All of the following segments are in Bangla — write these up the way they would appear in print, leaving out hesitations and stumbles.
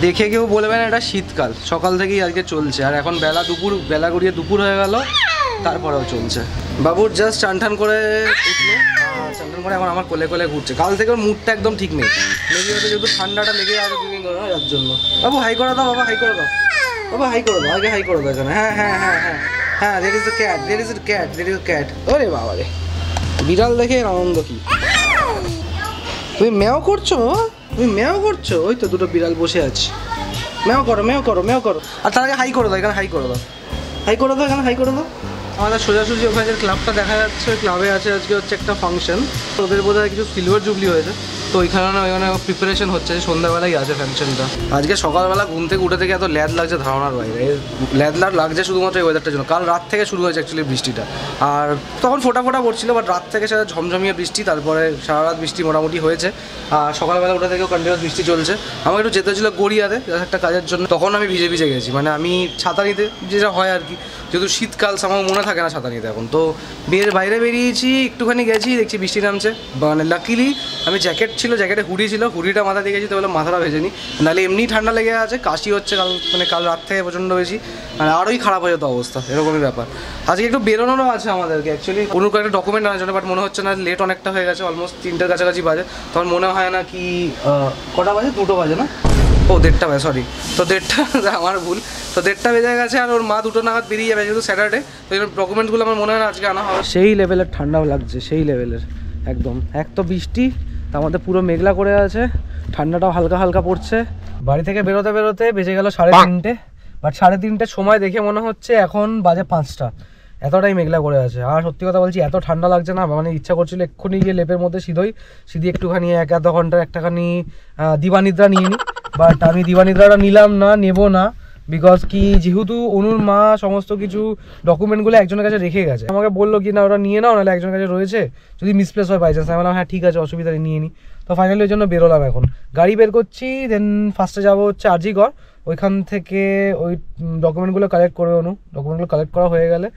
দেখে কেউ বলবে না এটা শীতকাল, সকাল থেকেই আজকে চলছে। আর এখন বেলা গড়িয়ে দুপুর হয়ে গেল, তারপরেও চলছে। বাবুর জাস্ট চান করে উঠলো, চান করে এখন আমার কোলে কোলে ঘুরছে। কাল থেকে ওর মুডটা একদম ঠিক নেই, লেগে হচ্ছে যেহেতু ঠান্ডাটা লেগে আছে দুদিন ধরে, যার জন্য। বাবু হাই করে দাও, বাবা হাই করে দাও, বাবা হাই করে দাও, আগে হাই করে দাও এখানে। হ্যাঁ হ্যাঁ হ্যাঁ হ্যাঁ হ্যাঁ, there is a cat, there is a cat, there is a cat। ওরে বাবা রে, বিড়াল দেখে আনন্দ কি! তুমি ম্যাও করছো, তুমি ম্যাও করছো? ওই তো দুটো বিড়াল বসে আছে, ম্যাও করো ম্যাও করো ম্যাও করো। আর তার আগে হাই করে দাও এখানে, হাই করে দাও, হাই করে দাও এখানে, হাই করে দাও। আমাদের সোজাসুজি ওখানে যে ক্লাবটা দেখা যাচ্ছে, ওই ক্লাবে আছে আজকে হচ্ছে একটা ফাংশন। ওদের বোধহয় কিছু সিলভার জুবলি হয়েছে, তো ওইখানে প্রিপারেশন হচ্ছে, সন্ধ্যাবেলাই আছে ফাংশনটা। আজকে সকালবেলা ঘুম থেকে উঠে থেকে এত ল্যাদ লাগছে ধারণার বাইরে। ল্যাদ লাগছে শুধুমাত্র এই ওয়েদারটার জন্য। কাল রাত থেকে শুরু হয়েছে অ্যাকচুয়ালি বৃষ্টিটা, আর তখন ফোটা ফোটা পড়ছিল, বাট রাত থেকে সেটা ঝমঝমিয়ে বৃষ্টি, তারপরে সারা রাত বৃষ্টি মোটামুটি হয়েছে। আর সকালবেলা উঠে থেকেও কন্টিনিউয়াস বৃষ্টি চলছে। আমার একটু যেতে হচ্ছিলো গড়িয়াতে একটা কাজের জন্য, তখন আমি ভিজে ভিজে গেছি। মানে আমি ছাতা নিতে যেটা হয় আর কি, যেহেতু শীতকাল আমার মনে থাকে না ছাতা নিতে। এখন তো বাইরে বেরিয়েছি, একটুখানি গেছি, দেখছি বৃষ্টি নামছে। মানে লাকিলি আমি জ্যাকেট ছিল, জ্যাকেটে হুডি ছিল, হুডিটা মাথা দিয়ে গেছি, তো বলে মাথাটা ভেজে নিই, নাহলে এমনি ঠান্ডা লেগে আছে। কাশি হচ্ছে কাল রাত থেকে প্রচণ্ড বেশি, মানে আরোই খারাপ হয়ে যেত অবস্থা, এরকমই ব্যাপার। আজকে একটু বেরোনোরও আছে আমাদেরকে অ্যাকচুয়ালি, কোনো একটা ডকুমেন্ট আনার জন্য, বাট মনে হচ্ছে না, লেট অনেকটা হয়ে গেছে, অলমোস্ট 3টের কাছাকাছি বাজে। তখন মনে হয় না কি কটা বাজে, 2টো বাজে না, ও 1:30 বাজে, সরি। তো 1:30, আমার ভুল। তো 1:30 বেজে গেছে, আর ওর মা 2টো নাগাদ বেরিয়ে যাবে, যেহেতু স্যাটারডে। তো এই ডকুমেন্টসগুলো আমার মনে হয় না আজকে আনা হবে। সেই লেভেলের ঠান্ডাও লাগছে, সেই লেভেলের একদম। এক তো বৃষ্টি, তার মধ্যে পুরো মেঘলা করে আছে, ঠান্ডাটাও হালকা হালকা পড়ছে। বাড়ি থেকে বেরোতে বেরোতে বেজে গেল 3:30, বাট 3:30 সময় দেখে মনে হচ্ছে এখন বাজে 5টা, এতটাই মেঘলা করে আছে। আর সত্যি কথা বলছি, এত ঠান্ডা লাগছে না, মানে ইচ্ছা করছিল এক্ষুনি গিয়ে লেপের মধ্যে সিধি একটুখানি 1-1.5 ঘন্টার একটাখানি দিবানিদ্রা নিয়ে নিই, বাট আমি দিবানিদ্রাটা নিলাম না, নেবো না। বিকজ কি, যেহেতু অনুর মা সমস্ত কিছু ডকুমেন্টগুলো একজনের কাছে রেখে গেছে, আমাকে বললো কি না ওরা নিয়ে নাও, নাহলে একজনের কাছে রয়েছে, যদি মিসপ্লেস হয় বাই চান্স। আমি বললাম হ্যাঁ ঠিক আছে, অসুবিধা নিয়ে নিই। তো ফাইনালি ওই জন্য বেরোলাম, এখন গাড়ি বের করছি। দেন ফার্স্টে যাবো হচ্ছে আরজিকর, ওইখান থেকে ওই ডকুমেন্টগুলো কালেক্ট করে ডকুমেন্টগুলো কালেক্ট করা হয়ে গেলে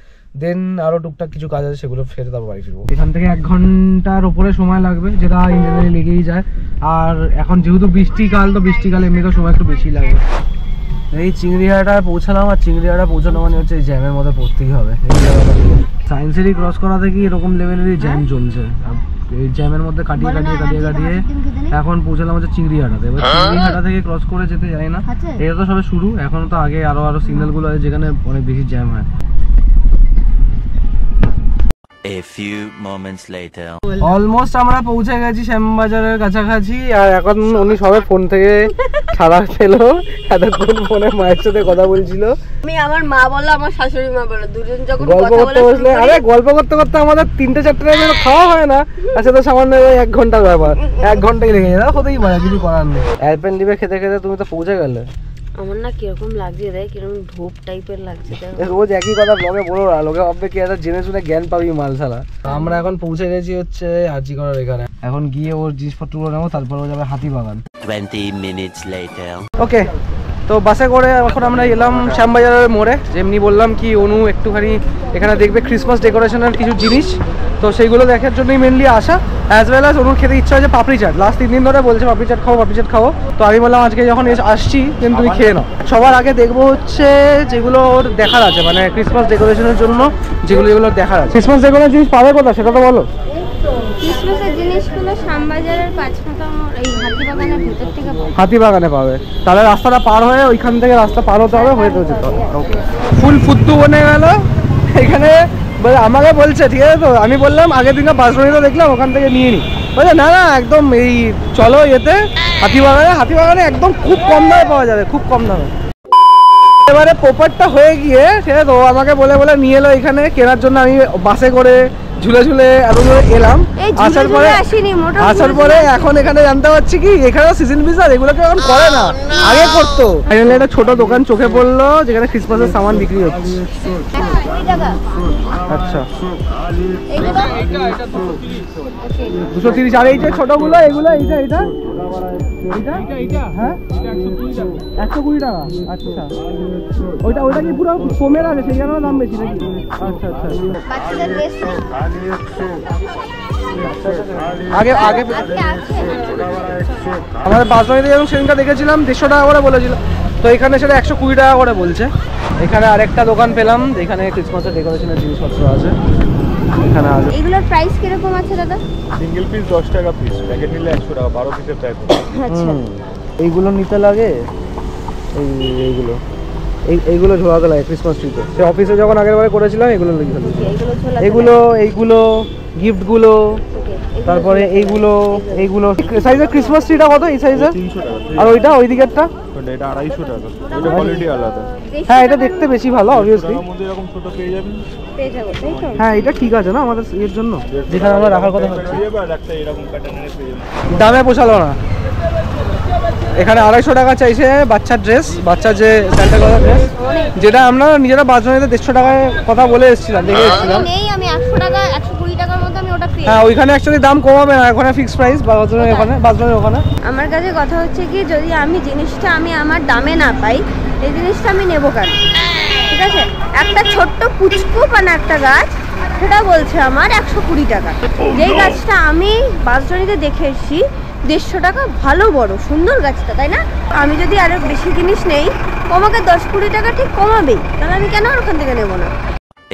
দেন আরও টুকটাক কিছু কাজ আছে, সেগুলো ফেরে তারপর বাড়ি ফিরবো। এখান থেকে 1 ঘন্টার ওপরে সময় লাগবে, যেটা ইঞ্জিনিয়ারিং লেগেই যায়। আর এখন যেহেতু বৃষ্টিকাল, তো বৃষ্টিকালে এমনিতেও সময় একটু বেশি লাগে। এই চিংড়িহাটা পৌঁছালাম, আর চিংড়িহাটা পৌঁছানো মানে হচ্ছে এই জ্যামের মধ্যে পড়তেই হবে। এই জায়গাটা সায়েন্স সিটি ক্রস করা থেকে এরকম লেভেলেরই জ্যাম চলছে, এই জ্যামের মধ্যে কাটিয়ে এখন পৌঁছালাম হচ্ছে চিংড়িহাটাতে। এবার চিংড়িহাটা থেকে ক্রস করে যেতে যাই না, এটা তো সবে শুরু, এখন তো আগে আরো সিগন্যালগুলো আছে যেখানে অনেক বেশি জ্যাম হয়। A few moments later. Almost আমরা পৌঁছে গেছি শ্যামবাজারের কাছাকাছি, আর এখন উনি সবে ফোন থেকে ছাড়া পেলো, এতক্ষণ ফোনে মায়ের সাথে কথা বলছিল। আমি আমার মা বললো, আমার শাশুড়ি মা বললো, দুজন যখন গল্প করতে বসলে, আরে গল্প করতে করতে আমাদের 3-4টা টাইমে খাওয়া হয় না। আচ্ছা, তো সামান্য 1 ঘন্টার ব্যাপার, 1 ঘন্টাই লেগে যায়, হতেই পারে, কিছু করার নেই। অ্যালপেনলিবে খেতে খেতে তুমি তো পৌঁছে গেলে। আমার না কিরকম লাগছে, দেখ কিরকম ধূপ টাইপের লাগছে। রোজ একই কথা ব্লগে বলো না, লোকে ভাববে কি একটা জেনে শুনে জ্ঞান পাবি মালসালা। আমরা এখন পৌঁছে গেছি হচ্ছে আরজি করার এখানে, এখন গিয়ে ওর জিনিসপত্রগুলো নেবো, তারপর ও যাবে হাতিবাগান। 20 minutes later. ওকে, তো বাসে করে এখন আমরা এলাম শ্যামবাজারের মোড়ে। যেমনি বললাম কি, অনু একটুখানি এখানে দেখবে ক্রিসমাস ডেকোরেশনের কিছু জিনিস, তো সেইগুলো দেখার জন্যই মেনলি আসা। অ্যাজ ওয়েল অ্যাজ অনুর খেতে ইচ্ছা হয়েছে পাপড়ি চাট, লাস্ট 3 দিন ধরে বলছে পাপড়ি চাট খাবো। তো আমি বললাম আজকে যখন আসছি কিন্তু তুমি খেয়ে নাও। সবার আগে দেখবো হচ্ছে যেগুলো ওর দেখার আছে, মানে ক্রিসমাস ডেকোরেশনের জন্য যেগুলো দেখার আছে। ক্রিসমাস ডেকোরেশন জিনিস পাবে কোথায় সেটা তো বলো। ক্রিসমাসের জিনিসগুলো শ্যামবাজারের 5 মাথা এই হাতিবাগানের ভিতর থেকে পাবে। হাতিবাগানে পাবে, তাহলে রাস্তাটা পার হয়ে ওইখান থেকে রাস্তা পার হতে হবে, হয়ে যেতে হবে। ওকে, ফুল ফুদ্দু বনে গেল এখানে। আমাকে বলছে ঠিক আছে, তো আমি বললাম আগের দিনকে বাসরণিতে দেখলাম, ওখান থেকে নিয়ে নিই। বলছে না একদম এই চলো এতে হাতিবাগানে একদম খুব কম দামে পাওয়া যাবে, খুব কম দামে। এবারে পোপারটা হয়ে গিয়ে ঠিক আছে, তো আমাকে বলে নিয়ে এলো এখানে কেনার জন্য। আমি বাসে করে ঝুলে এত দূরে এলাম, আসার পরে এখন এখানে জানতে পারছি কি এখানে সিজন বিজার এগুলোকে এখন করে না, আগে করতো। ফাইনালি একটা ছোট দোকান চোখে পড়লো যেখানে ক্রিসমাসের সামান বিক্রি হচ্ছে। আচ্ছা, 230। আর এই যে ছোটগুলো এগুলো, এইটা হ্যাঁ 120 টাকা। আচ্ছা, ওইটা কি পুরো কমের আছে, সেই জন্য দাম বেশি নাকি? আচ্ছা। আগে আগে আমাদের বাসবাড়িতে যখন সেদিনটা দেখেছিলাম 150 টাকা করে বলেছিল, তো এখানে সেটা 120 টাকা করে বলছে। এখানে আরেকটা দোকান পেলাম যেখানে ক্রিসমাসের ডেকোরেশনের জিনিসপত্র আছে। এখানে আছে। এগুলোর প্রাইস কিরকম আছে দাদা? সিঙ্গেল পিস 10 টাকা পিস, প্যাকেট নিলে 100 টাকা, 12 পিসের প্যাকেট। আচ্ছা, এইগুলো নিতে লাগে, এইগুলো এইগুলো ঝোলাতে লাগে ক্রিসমাস ট্রিতে। সে অফিসে যখন আগের বারে করেছিলাম এগুলো লিখে এইগুলো গিফটগুলো, তারপরে এইগুলো সাইজের ক্রিসমাস ট্রিটা কত এই সাইজের? 300 টাকা। আর ওইটা ওই দিকেরটা এটা 250 টাকা। এটা কোয়ালিটি আলাদা। হ্যাঁ, এটা দেখতে বেশি ভালো অবভিয়াসলি। এর মধ্যে এরকম ছোট পেয়ে যাবেন। পেয়ে যাবো, তাই তো? হ্যাঁ, এটা ঠিক আছে না আমাদের এর জন্য, যেখানে আমরা রাখার কথা ভাবছি। পেয়ে যাবেন আর একটা এরকম প্যাটার্নের পেয়ে যাবেন। দামে পোষালো না। এখানে 250 টাকা চাইছে বাচ্চার ড্রেস, বাচ্চার যে স্যান্টা ক্লজের ড্রেস, যেটা আমরা নিজেরা বাজনাইতে 150 টাকায় কথা বলে এসেছিলাম, দেখে এসেছিলাম। নেই, আমি 100 টাকা 120 টাকার মধ্যে আমি ওটা পেয়ে। হ্যাঁ, ওইখানে অ্যাকচুয়ালি দাম কমাবে না, ওখানে ফিক্সড প্রাইস বাজনাইয়ের ওখানে। আমার কাছে কথা হচ্ছে কি, যদি আমি জিনিসটা আমি আমার দামে না পাই, এই জিনিসটা আমি নেবো কেন? ঠিক আছে, একটা ছোট্ট পুচকু মানে একটা গাছ, সেটা বলছে আমার 120 টাকা। যেই গাছটা আমি বাসজনিতে দেখে এসেছি 150 টাকা, ভালো বড় সুন্দর গাছটা, তাই না? আমি যদি আরো বেশি জিনিস নেই, আমাকে 10-20 টাকা ঠিক কমাবেই, তাহলে আমি কেন আর ওখান থেকে নেবো না?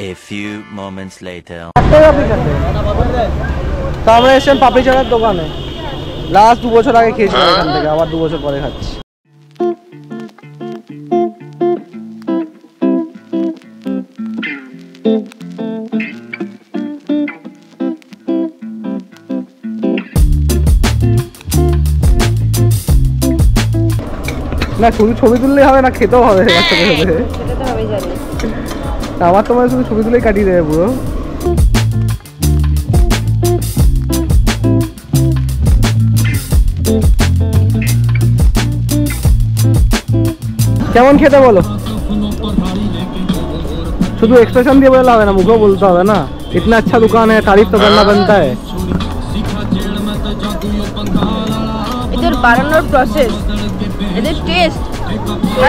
A few moments later. তো আমরা এসেছিলাম পাপড়ি চাটের দোকানে, লাস্ট 2 বছর আগে খেয়েছিলাম এখান থেকে, আবার 2 বছর পরে খাচ্ছি। না শুধু ছবি তুললেই হবে না, খেতেও হবে। সেটা তো আমি জানি। আমার তোমার শুধু ছবি তুলেই কাটিয়ে দেবে পুরো। কেমন খেতে বলো? শুধু এক্সপ্রেশন দিয়ে বললে হবে না, মুখেও বলতে হবে না। ইতনা আচ্ছা দোকান है, तारीफ तो करना बनता है। এদের বানানোর প্রসেস, এদের টেস্ট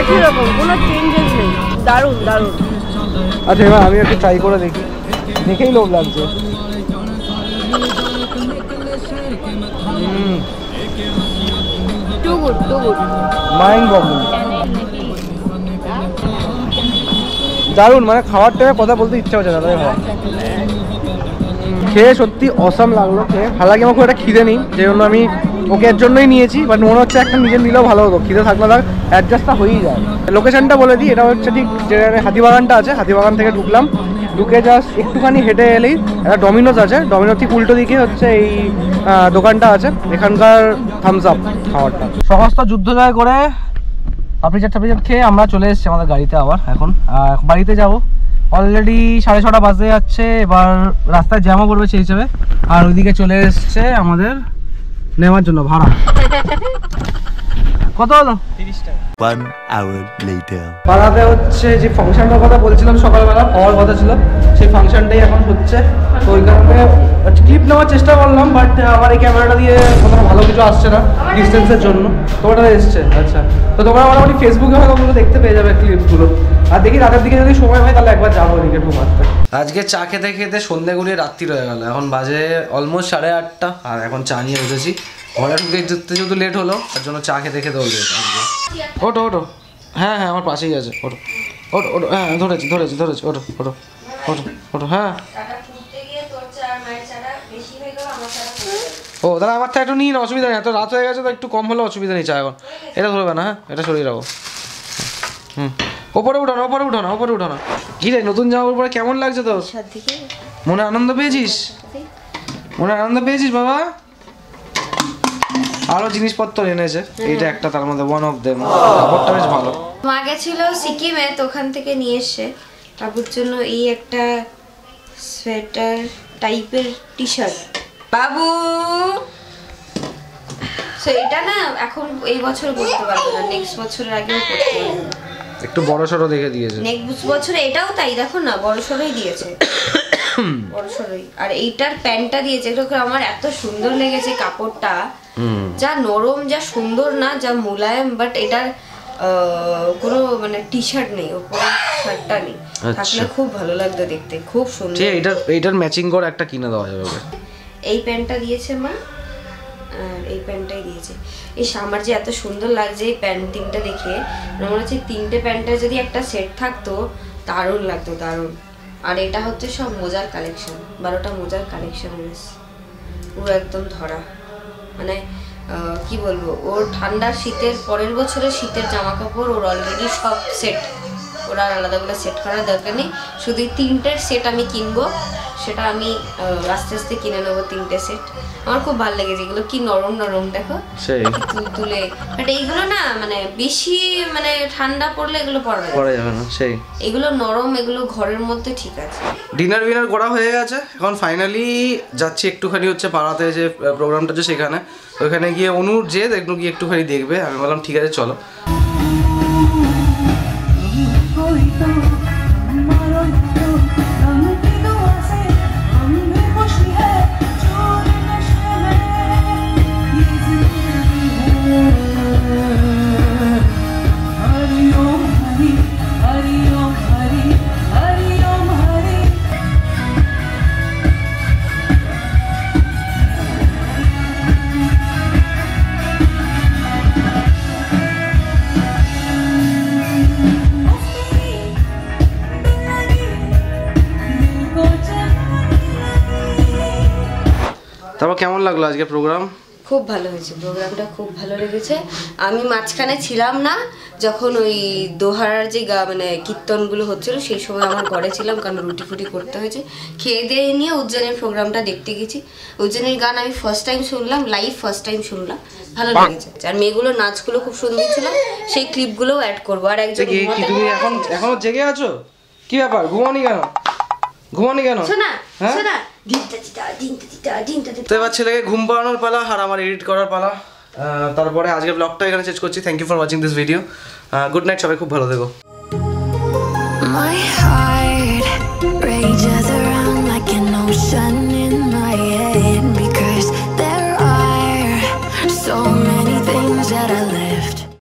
একই রকম, কোনো চেঞ্জেস নেই। দারুণ দারুণ। আচ্ছা, এবার আমি একটু ট্রাই করে দেখি, দেখেই লোভ লাগছে। Too good, too good. Mind blowing, দারুণ। মানে খাওয়ার টাইমে কথা বলতে ইচ্ছা হচ্ছে দাদা। খেয়ে সত্যি অসাম লাগলো খেয়ে। হালাকি আমার খুব একটা খিদে নেই, যে জন্য আমি ওকে এর জন্যই নিয়েছি। বাট মনে হচ্ছে একটা নিজের নিলেও ভালো হতো, খিদে থাকলে তার অ্যাডজাস্টটা হয়েই যায়। লোকেশনটা বলে দিই, এটা হচ্ছে ঠিক যেখানে হাতিবাগানটা আছে, হাতিবাগান থেকে ঢুকলাম, ঢুকে জাস্ট একটুখানি হেঁটে এলেই একটা ডমিনোজ আছে, ডমিনোজ ঠিক উল্টো দিকে হচ্ছে এই দোকানটা আছে। এখানকার থামস আপ খাবারটা সমস্ত যুদ্ধ জয় করে পাপড়ি চাট খেয়ে আমরা চলে এসেছি আমাদের গাড়িতে। আবার এখন বাড়িতে যাব। অলরেডি 6:30 বাজতে যাচ্ছে, এবার রাস্তায় জ্যামও পড়বে সেই হিসেবে। আর ওইদিকে চলে এসছে আমাদের নেওয়ার জন্য ভাড়া। কত হলো? 30 টাকা। 1 hour later. পাড়াতে হচ্ছে যে ফাংশনটার কথা বলছিলাম সকালবেলা হওয়ার কথা ছিল, সেই ফাংশনটাই এখন হচ্ছে। তো ওই কারণে ক্লিপ নেওয়ার চেষ্টা করলাম, বাট আমার এই ক্যামেরাটা দিয়ে কোথাও ভালো কিছু আসছে না ডিস্টেন্সের জন্য। তোমারটা এসছে, আচ্ছা। তো তোমরা মোটামুটি ফেসবুকে হয়তো ওগুলো দেখতে পেয়ে যাবে ক্লিপগুলো। আর দেখি রাতের দিকে যদি সময় হয় তাহলে একবার যাবো ওদিকে একটু মারতে। আজকে চা খেতে খেতে সন্ধ্যে গড়িয়ে রাত্রি হয়ে গেল, এখন বাজে অলমোস্ট 8:30। আর এখন চা নিয়ে বসেছি। ঘরে ঢুকে যেহেতু লেট হলো, তার জন্য চা খেতে খেতে লেট আজকে। ওটো ওটো, হ্যাঁ হ্যাঁ আমার পাশেই আছে, ওটো ওটো ওটো, হ্যাঁ ধরেছি ওটো ওটো ওটো ওটো, হ্যাঁ। ও দাদা আমারটা একটু নিন, অসুবিধা নেই, এত রাত হয়ে গেছে তো একটু কম হলে অসুবিধা নেই চা এখন। এটা ধরবে না, হ্যাঁ এটা সরিয়ে রাখো। ওপরে উঠো না। কি রে নতুন জামার উপরে কেমন লাগছে তোর? মনে আনন্দ পেয়েছিস বাবা? আরো জিনিসপত্র এনেছে, এইটা একটা তার মধ্যে ওয়ান অফ দেম। কাপড়টা বেশ ভালো। মা গেছিল সিকিমে, তো ওখান থেকে নিয়ে এসে বাবুর জন্য এই একটা সোয়েটার টাইপের টি শার্ট। বাবু এটা না এখন এই বছর পরতে পারবে না, নেক্সট বছরের আগেও পরতে পারবে। একটু বড় সড়ো দেখে দিয়েছে। নেক্সট বছরে এটাও তাই, দেখো না বড় সড়োই দিয়েছে, বড় সড়োই। আর এইটার প্যান্টটা দিয়েছে, এটা আমার এত সুন্দর লেগেছে কাপড়টা, যা নরম, যা সুন্দর না, যা মোলায়েম। বাট এটার কোনো মানে টি শার্ট নেই, ওপরে শার্টটা নেই, থাকলে খুব ভালো লাগতো দেখতে, খুব সুন্দর। এইটার ম্যাচিং করে একটা কিনে দেওয়া যাবে। এই প্যান্টটা দিয়েছে মা, আর এই প্যান্টটাই দিয়েছে। আমার যে এত সুন্দর লাগছে এই প্যান্ট তিনটা দেখে, মনে হচ্ছে তিনটে প্যান্টের যদি একটা সেট থাকতো দারুণ লাগতো, দারুণ। আর এটা হচ্ছে সব মোজার কালেকশন, 12টা মোজার কালেকশন রয়েছে, পুরো একদম ধরা। মানে কি বলবো, ওর ঠান্ডার শীতের পরের বছরের শীতের জামা কাপড় ওর অলরেডি সব সেট, ওরা আলাদা করে সেট করার দরকার নেই। শুধু তিনটের সেট আমি কিনবো, সেটা আমি আস্তে আস্তে কিনে নেবো 3টে সেট। আমার খুব ভালো লেগেছে, এগুলো কি নরম নরম দেখো, সেই তুলে। বাট এইগুলো না মানে বেশি মানে ঠান্ডা পড়লে এগুলো পরা যাবে না, সেই এগুলো নরম, এগুলো ঘরের মধ্যে ঠিক আছে। ডিনার উইনার করা হয়ে গেছে, এখন ফাইনালি যাচ্ছি একটুখানি হচ্ছে পাড়াতে যে প্রোগ্রামটা আছে সেখানে, ওইখানে গিয়ে অনুর যে গিয়ে একটুখানি দেখবে। আমি বললাম ঠিক আছে চলো। তারপর কেমন লাগলো আজকে প্রোগ্রাম? খুব ভালো হয়েছে প্রোগ্রামটা, খুব ভালো লেগেছে। আমি মাঝখানে ছিলাম না, যখন ওই দোহার যে মানে কীর্তনগুলো হচ্ছিল সেই সময় আমার ঘরে ছিলাম, কারণ রুটি ফুটি করতে হয়েছে। খেয়ে দিয়ে নিয়ে উজ্জয়নের প্রোগ্রামটা দেখতে গেছি। উজ্জয়নের গান আমি ফার্স্ট টাইম শুনলাম, লাইভ ফার্স্ট টাইম শুনলাম, ভালো লেগেছে। আর মেয়েগুলোর নাচগুলো খুব সুন্দর ছিল, সেই ক্লিপগুলোও অ্যাড করবো। আর একজন কি তুমি এখনো জেগে আছো? কি ব্যাপার, ঘুমানি কেন? শোনা হ্যাঁ? শোনা, তো এবার ছেলেকে ঘুম পাড়ানোর পালা আর আমার এডিট করার পালা। তারপরে আজকে ব্লগটা এখানে শেষ করছি। Thank you for watching this video. Good night, সবাই খুব ভালো থেকো। My heart rages around like an ocean.